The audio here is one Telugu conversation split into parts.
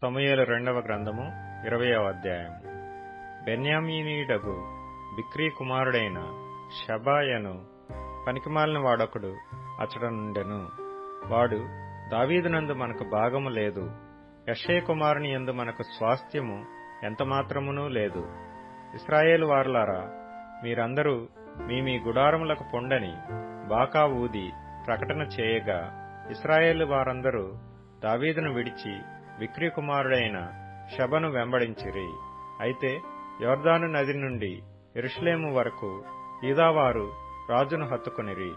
సమూయేలు రెండవ గ్రంథము 20వ అధ్యాయము. బెన్యామీనీయుడగు బిక్రీ కుమారుడైన షబాయను పనికిమాలిన వాడొకడు అతడనుండెను. వాడు, దావీదునందు మనకు భాగము లేదు, యెషై కుమారుని యందు మనకు స్వాస్థ్యము ఎంతమాత్రమునూ లేదు. ఇశ్రాయేలు వారలారా, మీరందరూ మీ గుడారములకు పొండని బాకా ఊది ప్రకటన చేయగా, ఇశ్రాయేలు వారందరూ దావీదును విడిచి బిక్రీ కుమారుడైన షబను వెంబడించిరి. అయితే యొర్దాను నది నుండి యెరూషలేము వరకు యూదావారు రాజును హత్తుకొనిరి.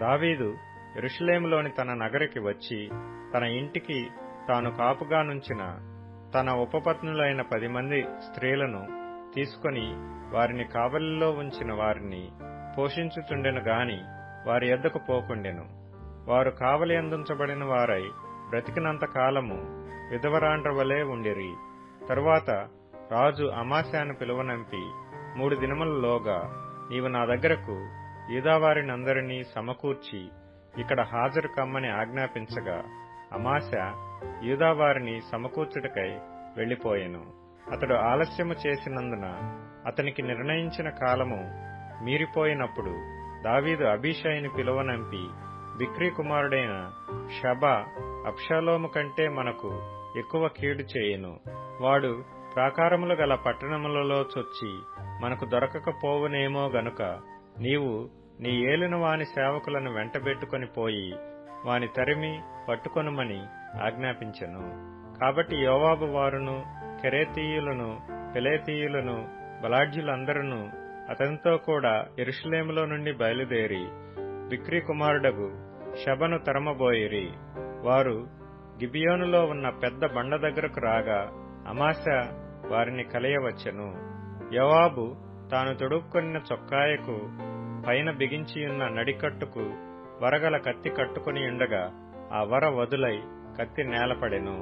దావీదు యెరూషలేములోని తన నగరికి వచ్చి తన ఇంటికి తాను కాపుగా నుంచిన తన ఉపపత్నులైన 10 మంది స్త్రీలను తీసుకొని వారిని కావలిలో ఉంచిన వారిని పోషించుచుండెను గాని వారి యొద్దకు పోకుండెను. వారు కావలి అందుంచబడిన వారై బ్రతికినంత కాలము విధవరాండ్రవలే ఉండిరి. తరువాత రాజు అమాస్యాను పిలువనంపి 3 దినములలోగా నీవు నా దగ్గరకు యూదావారినందరినీ సమకూర్చి ఇక్కడ హాజరు కమ్మని ఆజ్ఞాపించగా, అమాస్య యూదావారిని సమకూర్చుటకై వెళ్లిపోయెను. అతడు ఆలస్యము చేసినందున అతనికి నిర్ణయించిన కాలము మీరిపోయినప్పుడు దావీదు అబీషైని పిలువనంపి, బిక్రీ కుమారుడైన షబా అబ్షాలోము కంటే మనకు ఎక్కువ కీడు చేయును. వాడు ప్రాకారములు గల పట్టణములలో చొచ్చి మనకు దొరకకపోవునేమో గనుక నీవు నీ ఏలిన వాని సేవకులను వెంటబెట్టుకొని పోయి వాని తరిమి పట్టుకొనుమని ఆజ్ఞాపించెను. కాబట్టి యోవాబు వారును కెరేతీయులను పెలేతీయులను బలాఢ్యులందరూ అతనితో కూడా యెరూషలేములో నుండి బయలుదేరి బిక్రీ కుమారుడగు షబను తరమబోయిరి. వారు గిబియోనులో ఉన్న పెద్ద బండ దగ్గరకు రాగా అమాస్య వారిని కలయవచ్చెను. యోవాబు తాను తొడుక్కొనిన చొక్కాయకు పైన బిగించియున్న నడికట్టుకు వరగల కత్తి కట్టుకుని ఉండగా ఆ వర వదులై కత్తి నేలపడెను.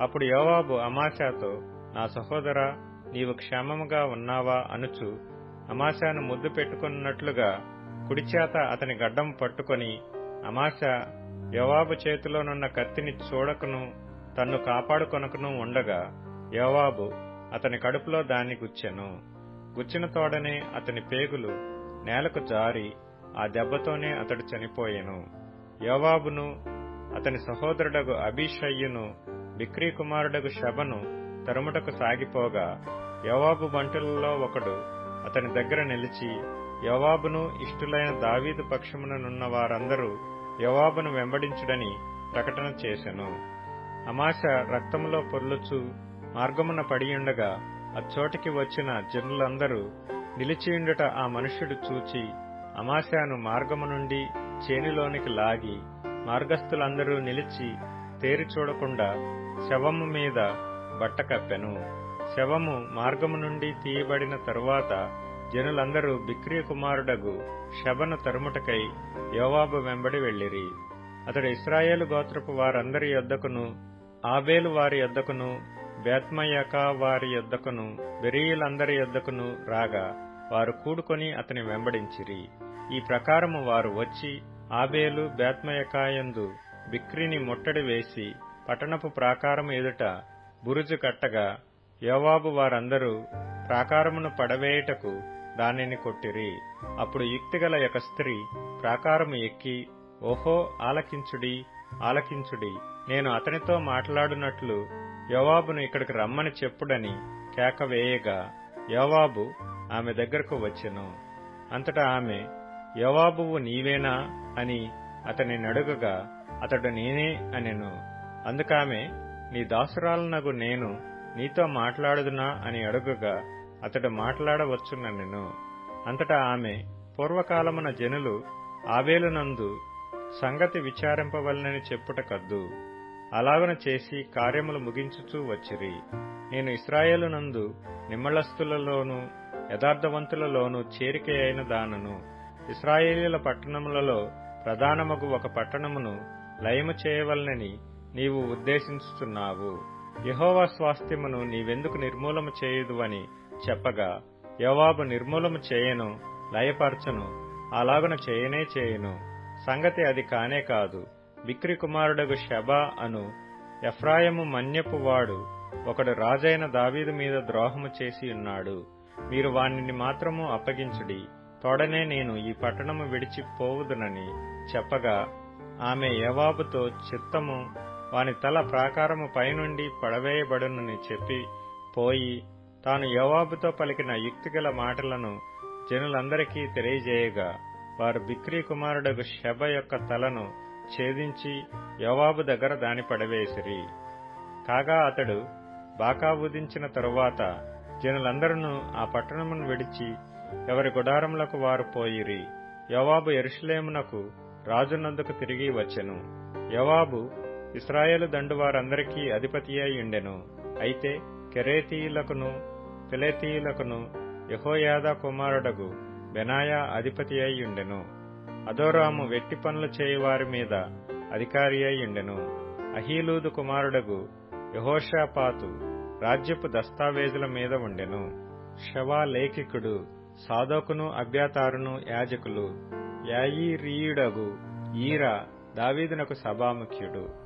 అప్పుడు యోవాబు అమాస్యాతో, నా సహోదరా, నీవు క్షేమముగా ఉన్నావా అనుచు అమాస్యాను ముద్దు పెట్టుకున్నట్లుగా కుడిచేత అతని గడ్డం పట్టుకొని, అమాస్య యోవాబు చేతిలోనున్న కత్తిని చూడకను తన్ను కాపాడుకొనకను ఉండగా యోవాబు అతని కడుపులో దాన్ని గుచ్చెను. గుచ్చిన తోడనే అతని పేగులు నేలకు జారి ఆ దెబ్బతోనే అతడు చనిపోయెను. యోవాబును అతని సహోదరుడగు అబీషయ్యును బిక్రీ కుమారుడగు షబను తరుముటకు సాగిపోగా, యోవాబు బంటులలో ఒకడు అతని దగ్గర నిలిచి, యోవాబును ఇష్టులైన దావీదు పక్షముననున్న వారందరూ యోవాబును వెంబడించుడని ప్రకటన చేసెను. అమాస్య రక్తములో పొర్లుచు మార్గమున పడియుండగా అచ్చోటికి వచ్చిన జనులందరూ నిలిచియుండుట ఆ మనుష్యుడు చూచి అమాస్యాను మార్గము నుండి చేనిలోనికి లాగి, మార్గస్థులందరూ నిలిచి తేరి చూడకుండా శవము మీద బట్ట కప్పెను. శవము మార్గము నుండి తీయబడిన తరువాత జనులందరూ బిక్రీ కుమారుడగు షబను తరుముటకై యోవాబు వెంబడి వెళ్లిరి. అతడు ఇశ్రాయేలు గోత్రపు వారందరి యొద్దకును, ఆబేలు వారి యొద్దకును, బేత్మయకా వారి యొద్దకును, బెరీయులందరి యొద్దకును రాగా వారు కూడుకొని అతని వెంబడించిరి. ఈ ప్రకారము వారు వచ్చి ఆబేలు బేత్మయకాయందు బిక్రీని ముట్టడి వేసి పట్టణపు ప్రాకారము ఎదుట బురుజు కట్టగా, యోవాబు వారందరూ ప్రాకారమును పడవేయుటకు దానిని కొట్టిరి. అప్పుడు యుక్తిగల ఒక స్త్రీ ప్రాకారము ఎక్కి, ఓహో, ఆలకించుడి, ఆలకించుడి, నేను అతనితో మాట్లాడునట్లు యోవాబును ఇక్కడికి రమ్మని చెప్పుడని కేక వేయగా యోవాబు ఆమె దగ్గరకు వచ్చెను. అంతటా ఆమె, యోవాబువు నీవేనా అని అతని నడుగగా అతడు నేనే అనెను. అందుకామె, నీ దాసురాలనగు నేను నీతో మాట్లాడుదునా అని అడుగగా అతడు మాట్లాడవచ్చునెను. అంతటా ఆమె, పూర్వకాలమున జనులు ఆబేలునందు సంగతి విచారింపవలనని చెప్పుట కద్దు. అలాగున చేసి కార్యములు ముగించుచూ వచ్చిరి. నేను ఇశ్రాయేలునందు నిమ్మళస్తులలోనూ యథార్థవంతులలోనూ చేరిక అయిన దానను. ఇశ్రాయేలీల పట్టణములలో ప్రధానమగు ఒక పట్టణమును లయము చేయవలనని నీవు ఉద్దేశించుచున్నావు. యెహోవా స్వాస్థ్యమును నీవెందుకు నిర్మూలము చేయుదు అని చెప్పగా, యోవాబు నిర్మూలము చేయను, లయపరచను, అలాగున చేయను. సంగతి అది కానే కాదు. బిక్రీ కుమారుడగు షబా అను ఎఫ్రాయిము మన్యపు వాడు ఒకడు రాజైన దావీదు మీద ద్రోహము చేసి ఉన్నాడు. మీరు వానిని మాత్రము అప్పగించుడి, తోడనే నేను ఈ పట్టణము విడిచి పోవుదునని చెప్పగా, ఆమె యోవాబుతో చిత్తము, వాని తల ప్రాకారము పైనుండి పడవేయబడునని చెప్పి పోయి, తాను యోవాబుతో పలికిన యుక్తిగల మాటలను జనులందరికీ తెలియజేయగా, వారు బిక్రీ కుమారుడగు షెబ యొక్క తలను ఛేదించి యోవాబు దగ్గర దాని పడవేసిరి. కాగా అతడు బాకా ఊదించిన తరువాత జనులందరూ ఆ పట్టణమును విడిచి ఎవరి గుడారములకు వారు పోయిరి. యోవాబు యెరూషలేమునకు రాజునందుకు తిరిగి వచ్చెను. యోవాబు ఇశ్రాయేలు దండు వారందరికీ అధిపతి అయి ఉండెను. అయితే కెరేతీయులకును పెలేతీయులకును యెహోయాదా కుమారుడగు బెనాయా అధిపతి అయి ఉండెను. అదోరాము వెట్టి పనులు చేయువారి మీద అధికారి అయి ఉండెను. అహీలూదు కుమారుడగు యెహోషాపాతు రాజ్యపు దస్తావేజుల మీద ఉండెను. షవా లేఖికుడు, సాదోకును అబ్యాతారును యాజకులు, యాయీరీయుడగు ఈరా దావీదునకు సభాముఖ్యుడు.